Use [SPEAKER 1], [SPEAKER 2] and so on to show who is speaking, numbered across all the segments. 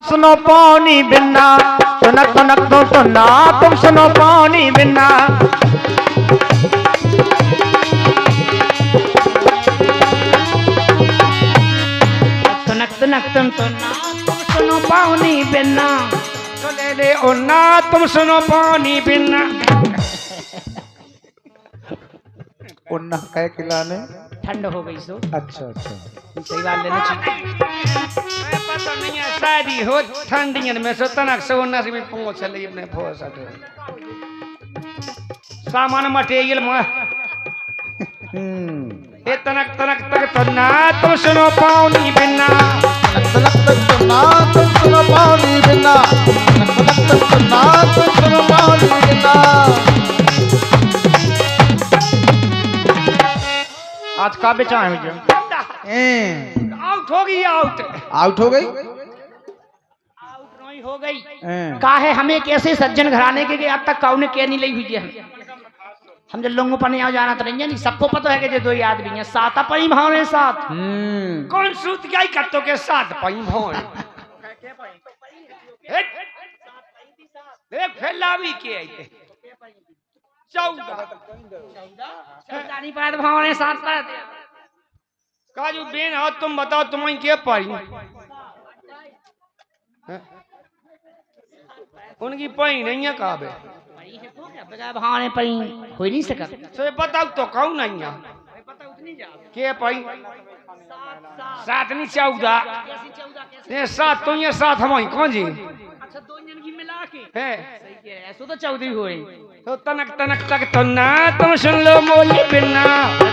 [SPEAKER 1] सुनो पानी बिना सुनक सुनक तो सुना तुम सुनो पानी बिना
[SPEAKER 2] सुनक सुनक तुम सुना तुम सुनो पानी बिना
[SPEAKER 1] तो ले ले ओना तुम सुनो पानी बिना ओना कह खिलाने
[SPEAKER 2] ठंड हो गई सो
[SPEAKER 1] अच्छा
[SPEAKER 2] सही बात लेना चाहिए
[SPEAKER 1] पता नहीं है शादी हो ठंडियन में सो तनक से ओना से भी पहुंच चली अपने फोस सामान मटेरियल में ये तनक तनक तक तो ना तुम सुनो पानी बिना
[SPEAKER 3] तनक तक तो ना तुम सुनो पानी बिना तनक तक तो ना तुम सुनो पानी बिना।
[SPEAKER 1] आज का बेचा है मुझे आउट हो गई
[SPEAKER 3] आउट हो गई
[SPEAKER 2] हो गई का है हमें कैसे सज्जन घराने के अब तक काउ ने क्या नहीं ली हुई है हम जब लोगों पर नहीं जाना तो नहीं सबको पता है कि जो दो आदमी है सात पई भाव साथ
[SPEAKER 1] कौन सूत क्या कत्तो के साथ पई भाव एक फैला भी के आते 14
[SPEAKER 2] दानी पाद भाव साथ पाद
[SPEAKER 1] काजू बेन हो तुम बताओ तुम्हें क्या पाई उनकी पई नहीं है काबे
[SPEAKER 2] भावने पई हो नहीं सका
[SPEAKER 1] तो बताओ तो कौन नहीं है के पई 7 नहीं 14 ये 7 तो ये 7 हम कौन जी
[SPEAKER 2] अच्छा दो जन की मिला के
[SPEAKER 1] है
[SPEAKER 2] सही है ऐसा तो 14 हो रही
[SPEAKER 1] तो तनक तनक तक तो ना तुम सुन लो मोली बिना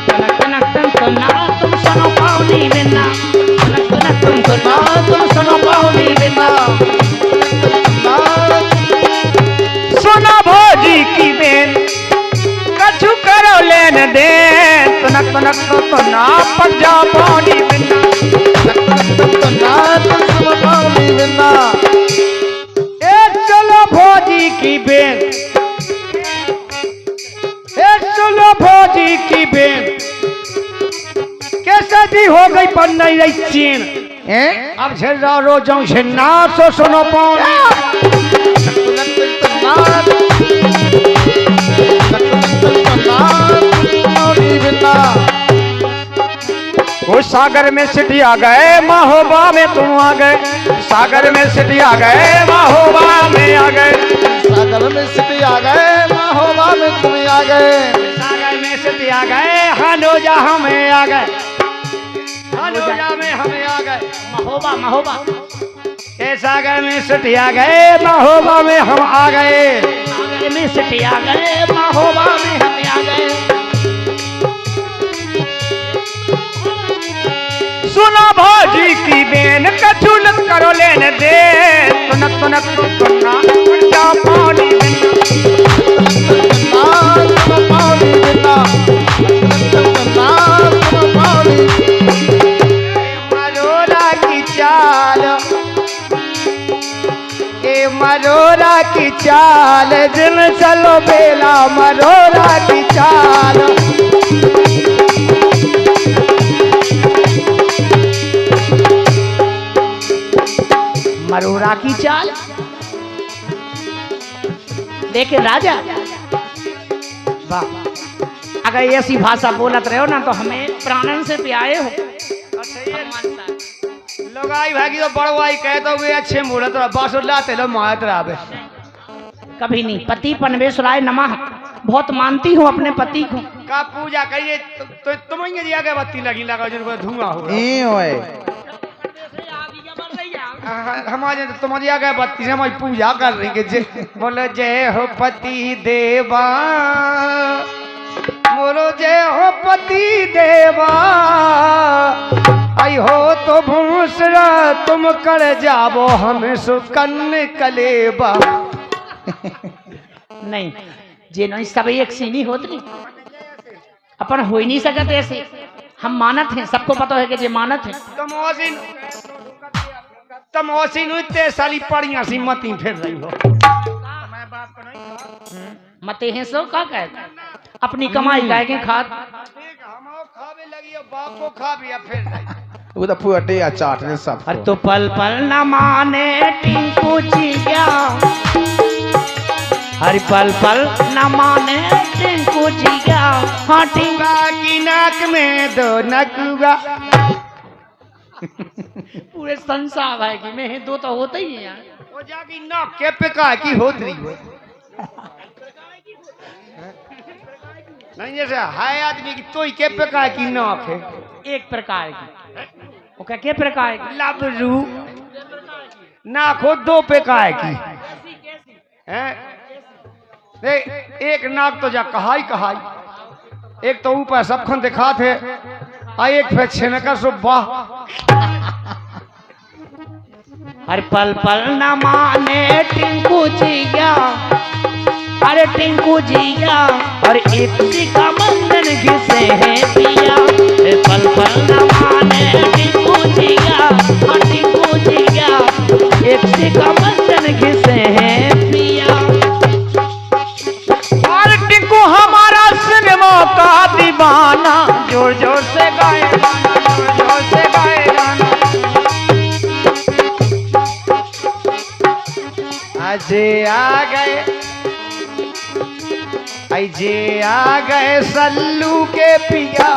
[SPEAKER 2] तनक तनक तुम सुना तुम सुनो पानी बिना तनक तनक तुम सुना तुम सुनो पानी बिना
[SPEAKER 1] सुना भौजी की बेन कछु करो लेन दे तनक तनक तो ना पड़ जा पानी बिना
[SPEAKER 3] तो ना तुम सुनो पानी बिना।
[SPEAKER 1] ए चलो भौजी की बेन ए चलो भौजी की बेन कैसे दी हो गई पर नहीं रही चीन अब झेरा रो जाऊं झेना सो सुनो पानी वो सागर में सिटी आ गए महोबा में तुम आ गए सागर में सिटी आ गए महोबा में आ गए
[SPEAKER 3] सागर में सिटी आ गए महोबा में तुम आ गए
[SPEAKER 1] सागर में सिटी आ गए हनोजा हमें आ गए हनोजा में हमें आ गए
[SPEAKER 2] महोबा महोबा
[SPEAKER 1] ए सागर में सिटी आ गए महोबा में हम आ गए
[SPEAKER 2] सागर में सिटी आ गए महोबा में हम आ गए
[SPEAKER 1] सुना भौजी की बेन कचुल करो लेने दे तुनक तुनक तो तुना जा पानी बिना मरोरा की चाल ए मरोरा की चाल जिन चलो बेला मरोरा की चाल
[SPEAKER 2] मरोरा की चाल लेकिन राजा वाह अगर ऐसी भाषा बोलत रहे हो ना तो हमें प्राणन से प्यारे हो
[SPEAKER 1] लोग आई भागी तो बड़वाई कहे तो वे अच्छे मूर्त बस लाते लो मात रावे
[SPEAKER 2] कभी नहीं पति परमेश्वराय नमः बहुत मानती हूँ अपने पति को
[SPEAKER 1] का पूजा करिए तो तुम दिया के बत्ती लगी लगा जिनको धुआं हो हमारे तुम्हारी आ गए बत्ती से हमारी पूजा कर रही के बोलो जय हो पति देवा बोलो जय हो पति देवा आई हो तो भूसरा तुम कर जाबो हमें सुकन कलेबा
[SPEAKER 2] नहीं जे नहीं सब एक सी नहीं होती अपन हो ही नहीं सकते ऐसे हम मानत हैं सबको पता है कि जे मानत है
[SPEAKER 1] तमोसी नुते साली पड़िया सी मती फिर रही हो
[SPEAKER 2] मते हैं सो का कहता अपनी कमाई का के खाद
[SPEAKER 1] हम खावे लगी बाप को खा भी फिर
[SPEAKER 3] वो तो फुटे या चाटने सब
[SPEAKER 2] अरे तो पल पल न माने टिंकू जी गया, हर पल पल न माने टिंकू जी गया। हाँ टिंगा
[SPEAKER 1] की नाक में दो नकुआ।
[SPEAKER 2] पूरे संसार है कि में दो तो होता ही है यार।
[SPEAKER 1] वो जाकी नाक के पिका की होत रही है। नहीं जैसे हाय आदमी की तोई के प्रकार की नाक है।
[SPEAKER 2] एक प्रकार की, वो क्या प्रकार की?
[SPEAKER 1] लबरू नाक हो दो प्रकार की है। एक नाक तो जा कहाई कहाई, एक तो ऊपर सबखन दिखा थे, एक फिर छिनका सो वाह।
[SPEAKER 2] हर पल पल न माने टिंकू जी गया, अरे टिंकू जी गया और एक का बंधन घिसे है पिया। अरे पल पल न माने टिंकू जी गया, और टिंकू जी गया एक का बंधन घिसे है पिया।
[SPEAKER 1] और टिंकू हमारा सिनेमा का दीवाना, जोर जोर से गाए गाना, जोर जोर से गाए गाना। अजय आ गए, अजय आ गए सल्लू के पिया।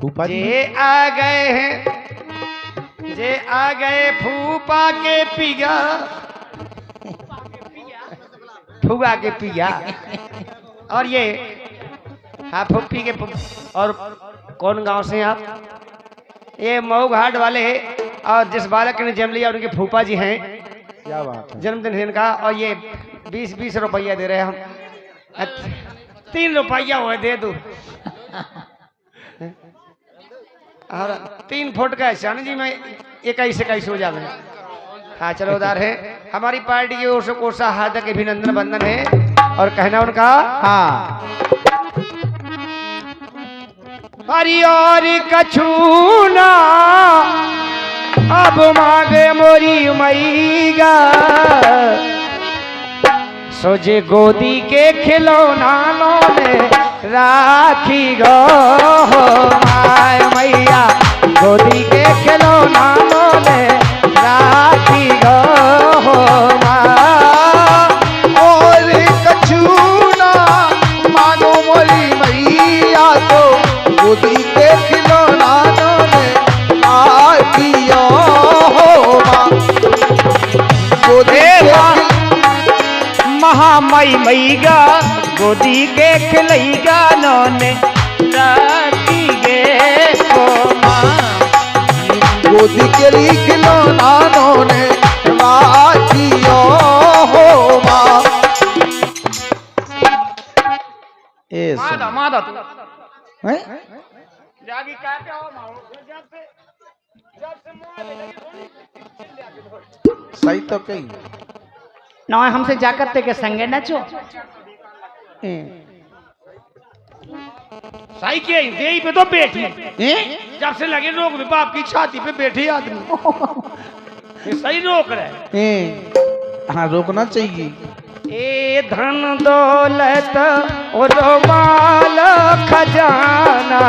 [SPEAKER 3] फूफा जी
[SPEAKER 1] जे आ गए हैं, जे आ गए फूफा के पिया, फूफा के पिया। और ये हाँ फूफी के और कौन गांव से हैं आप? ये मऊ घाट वाले हैं, और जिस बालक ने जन्म लिया उनके फूफा जी हैं।
[SPEAKER 3] क्या बात है।
[SPEAKER 1] जन्मदिन है इनका, और ये 20-20 रुपया दे रहे हैं हम। 3 रुपया हुए दे दो। और 3 फुट का चांदी जी में 21 हो जावे। हाँ चलो उधार है। हमारी पार्टी की ओर से कोसा हार्दिक अभिनंदन बंधन है, और कहना उनका
[SPEAKER 3] हाँ
[SPEAKER 1] हरियर कछूना अब मांगे मोरी मैगा, सोजे गोदी के खिलौना लोने राखी गो माय मैया, गोदी के खिलौना लोने राखी गो
[SPEAKER 3] और कछूना मानो मोरी मैया, तो गोदी के खिलौना ने आकियो हो माँ। गोदी के
[SPEAKER 1] महामई मैगा, गोदी के खिलैगा नौने राखी गे हो माँ।
[SPEAKER 3] गोदी के खिलौना ने आकियो हो माँ।
[SPEAKER 1] मादा मादा तू
[SPEAKER 3] हैं?
[SPEAKER 1] जागी क्या पे हो मारो जब से मोह
[SPEAKER 3] सही तो कही
[SPEAKER 2] ना हमसे जाकर ते के संगे नचो।
[SPEAKER 1] सही के देही पे तो बैठी, जब से लगे रोक में बाप की छाती पे बैठे आदमी। ये सही रोक रहे।
[SPEAKER 3] हाँ रोकना चाहिए।
[SPEAKER 1] ए धन दौलत और माल खजाना,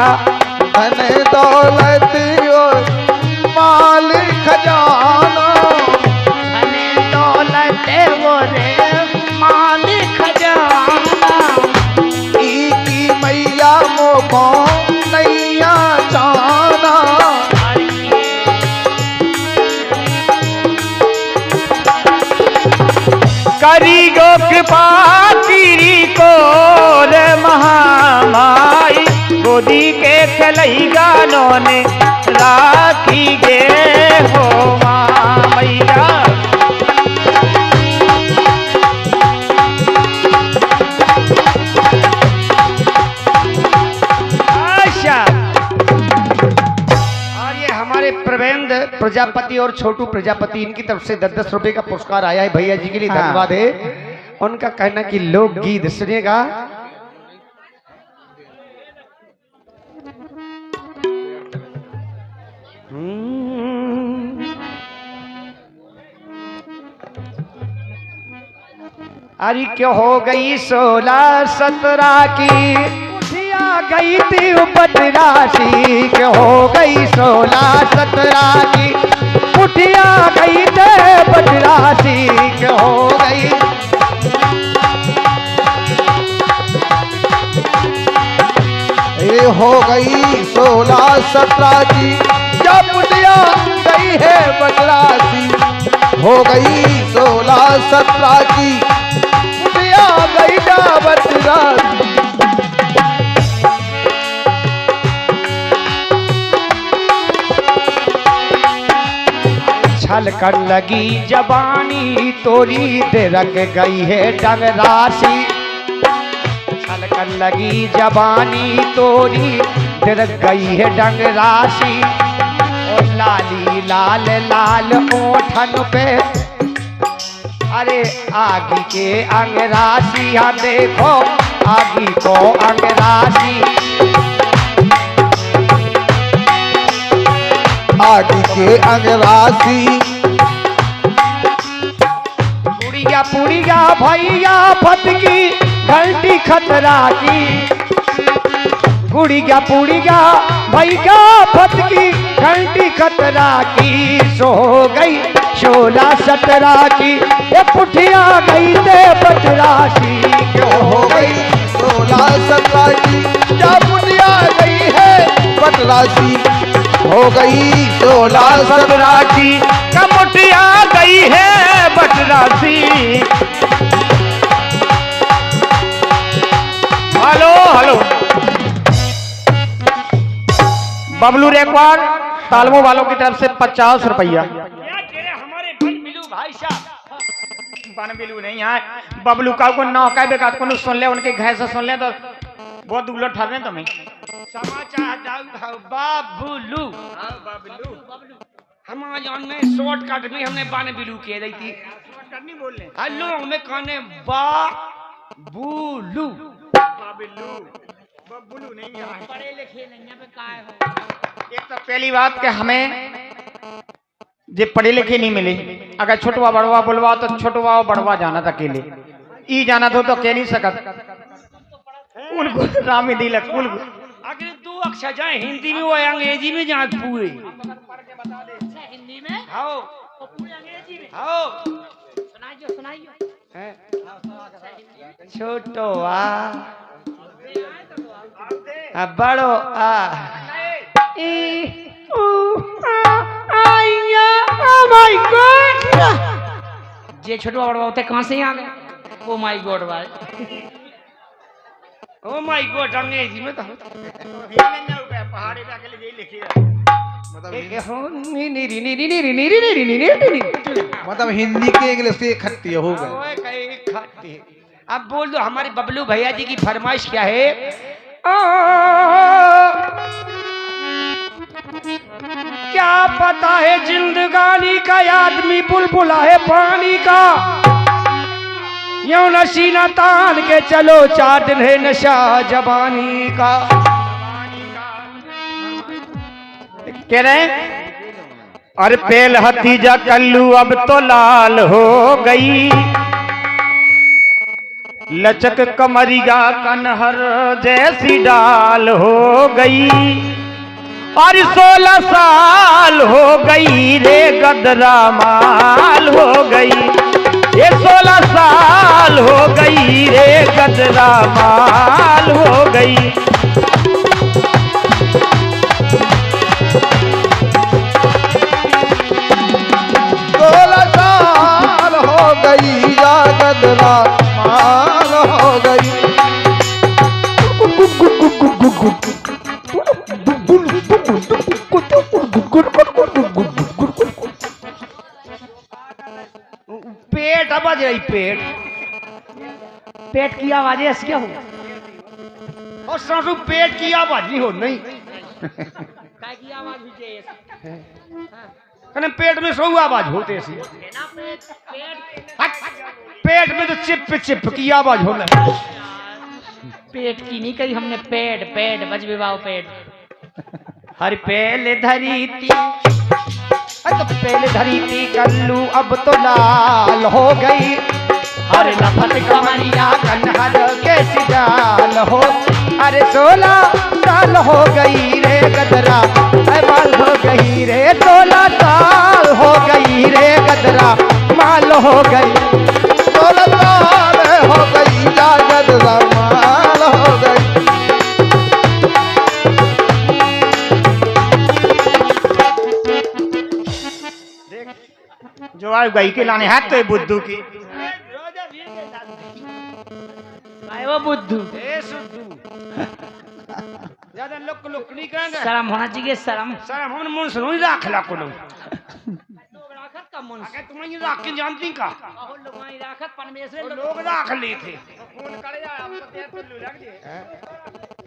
[SPEAKER 3] धन दौलत और माल खजाना,
[SPEAKER 2] धन दौलत वो रे माल खजाना,
[SPEAKER 3] की मैया मोको नैया जाना।
[SPEAKER 1] करी गो कृपा तेरी को रे महामाई, गोदी के खलई गानों ने राखी गे हो माँ मैया। अच्छा, और ये हमारे प्रवेंद्र प्रजापति और छोटू प्रजापति, इनकी तरफ से 10-10 रुपए का पुरस्कार आया है भैया जी के लिए। धन्यवाद है। उनका कहना कि लोकगीत सुनिएगा। अरे क्यों हो गई 16-17 की उठिया गई थी बदराशी, क्यों हो गई 16-17 की उठिया गई थी बदराशी, क्यों हो गई।
[SPEAKER 3] ये हो गई 16-17 की जब बुढ़िया गई है बदरासी, हो गई 16-17 की बुढ़िया गई ना बदरासी।
[SPEAKER 1] छलकन लगी जबानी तोरी दिरक गई है डंगरासी, छलकन लगी जबानी तोरी दिरक गई है डंगरासी। और लाली लाल लाल ओठन पे अरे आगी के अंगरासी, हाँ देखो आगी को अंगरासी।
[SPEAKER 3] आगे के अंगरासी
[SPEAKER 1] पुड़िया पुड़िया भैया फटकी घंटी खतरा की, पुड़िया पुड़िया भैया फटकी घंटी खतरा की। सो गई 16-17 की ये पुठिया गई ते बदरासी, क्यों
[SPEAKER 3] हो गई 16-17 की जब बुढ़िया गई है बदरासी, हो गई 16-17
[SPEAKER 2] की कमुटिया गई है बदरासी। हेलो हेलो बबलू रेकवार तालमो वालों की तरफ से 50 रुपया। हमारे बिलू भाई साहब बन बिलू नहीं आए बबलू का को नौ का बेकार को सुन ले उनके घर से सुन ले तो बहुत उलट ठहरने तुम्हें समाचार बाबुलू हमारे जान में शॉर्टकट में हमने बाने बिलू के दी थी नहीं बोलने हेलो हमें कहने बाबुलू बबुलू नहीं आए पढ़े लिखे नहीं पे काय हो। एक तो पहली बात कि हमें जे पढ़े लिखे नहीं मिले, अगर छोटवा बड़वा बोलवा तो छोटवा और बड़वा जाना था अकेले ई जाना तो कह नहीं सकत उनको रामी दिल कुल अगर 2 अक्षर जाए हिंदी में वो अंग्रेजी में जाए पूरे हिंदी में हाँ पूरे अंग्रेजी में हाँ सुनाइयो सुनाइयो
[SPEAKER 1] छोटवा बड़ो आ ई ऊ आया ओ माय गॉड।
[SPEAKER 2] जे छोटवा बड़वा होते कहां से आ गए ओ माय गॉड भाई ओ माय गॉड अंग्रेजी में तो पहाड़ी पे अकेले यही लिखी है
[SPEAKER 3] मतलब हिंदी के इंग्लिश से इकट्ठे हो गए।
[SPEAKER 2] अब बोल दो हमारे बबलू भैया जी की फरमाइश क्या है। क्या पता है जिंदगानी का आदमी बुलबुला है पानी का, यूं नशीना तान के चलो 4 दिन है नशा जवानी का। कह रहे अरे पेल हतीजा कल्लू अब तो लाल हो गई, लचक कमरिया कनहर जैसी डाल हो गई। और 16 साल हो गई रे गदरा माल हो गई, ये 16 साल हो गई रे गदरा माल हो गई।
[SPEAKER 3] 16 साल हो गई या गदरा माल हो गई।
[SPEAKER 2] पेट आवाज रही पेट पेट की आवाज ऐसी क्या हो और सासू पेट की आवाज नहीं हो नहीं काय की आवाज भी चाहिए पेट में सौ आवाज होते ऐसी पेट में तो चिप चिप की आवाज होना पेट की नहीं कही हमने पेट पेट बज विवाह पेट हर पहले धरी थी तो पहले धरी थी कल्लू अब तो लाल हो गई। अरे लपत कमरिया
[SPEAKER 1] कन्हर के सिजाल हो। अरे 16 साल हो गई रे गदरा माल हो गई रे 16 साल हो गई रे गदरा माल हो गई
[SPEAKER 3] 16 साल हो गई या गदरा माल हो गई।
[SPEAKER 4] जो आ गई के लाने हाथ तो ये बुद्धू की
[SPEAKER 2] आए वो बुद्धू
[SPEAKER 1] ए सुद्धू ज्यादा लोक नहीं करेंगे
[SPEAKER 2] शर्म होना चाहिए शर्म
[SPEAKER 1] सर हम मन सुनो ही राख ला कोनो
[SPEAKER 2] राखत का मन
[SPEAKER 1] आगे तुम ये राख के जानती का
[SPEAKER 2] लोग राखत परमेश्वर
[SPEAKER 1] वो लोग राख ली थे खून करे जा आपको तेल टुल्लू लग गए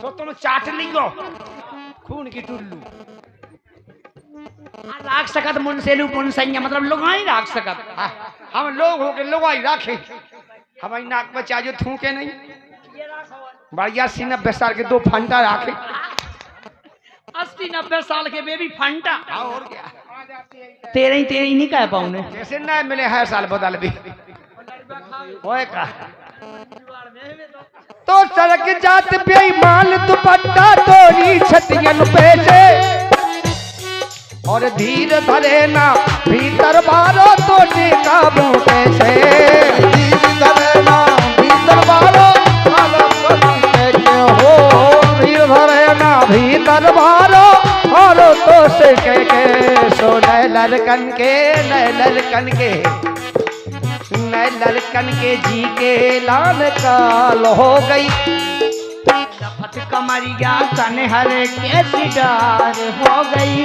[SPEAKER 1] तो तुम चाट लियो खून की टुल्लू
[SPEAKER 2] राख सकत मुन से लू पुन संज्ञा मतलब लोग ही राख सकत
[SPEAKER 1] हम लोग हो के लोग आई राखे हमारी नाक में चाजो थूके नहीं बढ़िया 80-90 साल के 2 फंटा राखे
[SPEAKER 2] 80-90 साल के बेबी फंटा
[SPEAKER 1] और क्या
[SPEAKER 2] तेरे ही नहीं कह पाऊने
[SPEAKER 1] जैसे न मिले हर साल बदल भी होए का तो सड़क जात बेईमान दुपट्टा तोरी छतियन पे से और धीर धरे ना भीतर बारो तो काबू कैसे
[SPEAKER 3] धीर धरे ना भीतर बारो
[SPEAKER 1] हो धीर धरे ना भीतर बारो और तो से के सो नए लड़कन के जी के लाल काल हो गई
[SPEAKER 2] लपत कमरिया कन्हर के सिडार हो गई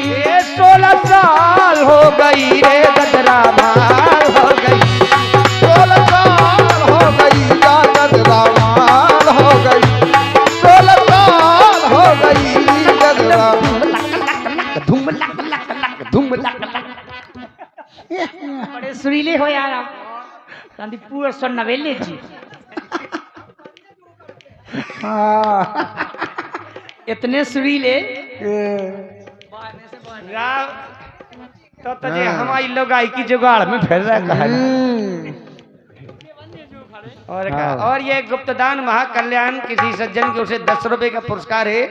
[SPEAKER 1] 16 साल हो गई रे गदरा माल हो गई
[SPEAKER 3] 16 साल हो गई या गदरा माल हो गई 16 साल हो गई गदरा
[SPEAKER 1] धूम लक
[SPEAKER 2] बड़े सुरीले हो यार आप गांधी पूरा सन नवेले जी इतने सुरीले
[SPEAKER 1] तो तजे हमारी लोग आई की जुगाड़ में फिर रहा है और ये गुप्तदान महाकल्याण किसी सज्जन के उसे 10 रुपए का पुरस्कार है।